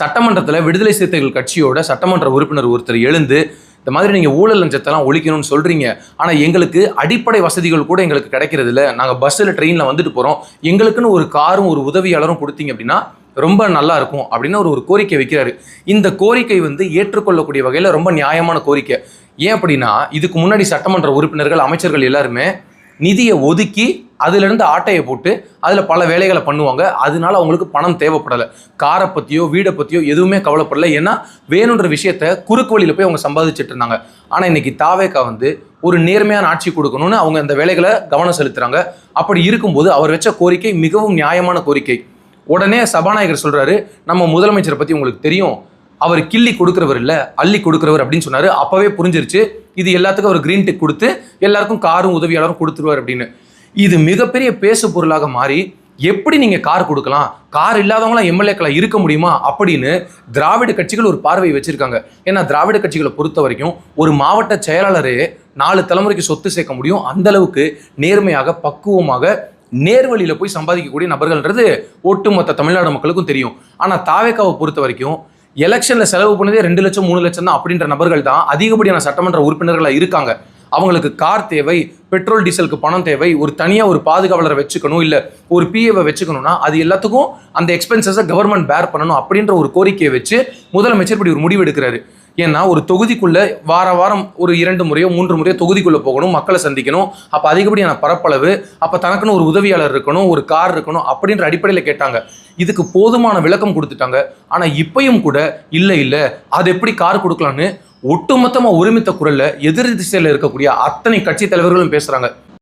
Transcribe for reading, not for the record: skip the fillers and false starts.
சட்டமன்றத்தில் விடுதலை சிறுத்தைகள் கட்சியோட சட்டமன்ற உறுப்பினர் ஒருத்தர் எழுந்து இந்த மாதிரி நீங்கள் ஊழல் லஞ்சத்தெல்லாம் ஒழிக்கணும்னு சொல்கிறீங்க, ஆனால் எங்களுக்கு அடிப்படை வசதிகள் கூட எங்களுக்கு கிடைக்கிறது இல்லை, நாங்கள் பஸ்ஸில் ட்ரெயினில் வந்துட்டு போகிறோம், எங்களுக்குன்னு ஒரு காரும் ஒரு உதவியாளரும் கொடுத்தீங்க அப்படின்னா ரொம்ப நல்லா இருக்கும் அப்படின்னு ஒரு கோரிக்கை வைக்கிறாரு. இந்த கோரிக்கை ஏற்றுக்கொள்ளக்கூடிய வகையில் ரொம்ப நியாயமான கோரிக்கை. ஏன் அப்படின்னா, இதுக்கு முன்னாடி சட்டமன்ற உறுப்பினர்கள் அமைச்சர்கள் எல்லாருமே நிதியை ஒதுக்கி அதிலிருந்து ஆட்டையை போட்டு அதில் பல வேலைகளை பண்ணுவாங்க. அதனால அவங்களுக்கு பணம் தேவைப்படலை. காரை பற்றியோ வீடை பற்றியோ எதுவுமே கவலைப்படலை. ஏன்னா வேணுன்ற விஷயத்த குறுக்கு வழியில் போய் அவங்க சம்பாதிச்சுட்டு இருந்தாங்க. ஆனால் இன்னைக்கு தாவேகா ஒரு நேர்மையான ஆட்சி கொடுக்கணும்னு அவங்க அந்த வேலைகளை கவனம் செலுத்துறாங்க. அப்படி இருக்கும்போது அவர் வச்ச கோரிக்கை மிகவும் நியாயமான கோரிக்கை. உடனே சபாநாயகர் சொல்றாரு, நம்ம முதலமைச்சரை பற்றி உங்களுக்கு தெரியும், அவர் கிள்ளி கொடுக்குறவர் இல்லை அள்ளி கொடுக்குறவர் அப்படின்னு சொன்னார். அப்போவே புரிஞ்சிருச்சு இது எல்லாத்துக்கும் அவர் கிரீன் டிக் கொடுத்து எல்லாருக்கும் காரும் உதவியாளரும் கொடுத்துருவார் அப்படின்னு. இது மிகப்பெரிய பேசு பொருளாக மாறி எப்படி நீங்கள் கார் கொடுக்கலாம், கார் இல்லாதவங்களாம் எம்எல்ஏக்களாக இருக்க முடியுமா அப்படின்னு திராவிட கட்சிகள் ஒரு பார்வை வச்சிருக்காங்க. ஏன்னா திராவிட கட்சிகளை பொறுத்த வரைக்கும் ஒரு மாவட்ட செயலாளரே 4 தலைமுறைக்கு சொத்து சேர்க்க முடியும். அந்த அளவுக்கு நேர்மையாக பக்குவமாக நேர்வழியில் போய் சம்பாதிக்கக்கூடிய நபர்கள்ன்றது ஒட்டுமொத்த தமிழ்நாடு மக்களுக்கும் தெரியும். ஆனால் தாவேகாவை பொறுத்த வரைக்கும் எலெக்ஷனில் செலவு பண்ணதே 2 லட்சம் 3 லட்சம் தான் அப்படின்ற நபர்கள் தான் அதிகப்படியான சட்டமன்ற உறுப்பினர்களாக இருக்காங்க. அவங்களுக்கு கார் தேவை, பெட்ரோல் டீசலுக்கு பணம் தேவை, ஒரு தனியாக ஒரு பாதுகாவலரை வச்சுக்கணும், இல்லை ஒரு பிஏவை வச்சுக்கணும்னா அது எல்லாத்துக்கும் அந்த எக்ஸ்பென்சஸை கவர்மெண்ட் பேர் பண்ணணும் அப்படின்ற ஒரு கோரிக்கையை வச்சு முதலமைச்சர் இப்படி ஒரு முடிவு எடுக்கிறாரு. ஏன்னா ஒரு தொகுதிக்குள்ள வாரம் ஒரு 2 முறையோ 3 முறையோ தொகுதிக்குள்ள போகணும், மக்களை சந்திக்கணும். அப்போ அதிகப்படியான பரப்பளவு, அப்போ தனக்குன்னு ஒரு உதவியாளர் இருக்கணும், ஒரு கார் இருக்கணும் அப்படின்ற அடிப்படையில் கேட்டாங்க. இதுக்கு போதுமான விளக்கம் கொடுத்துட்டாங்க. ஆனால் இப்பயும் கூட இல்லை அது எப்படி கார் கொடுக்கலான்னு ஒட்டுமொத்தமாக ஒருமித்த குரல்ல எதிர் திசையில் இருக்கக்கூடிய அத்தனை கட்சி தலைவர்களும் பேசுறாங்க.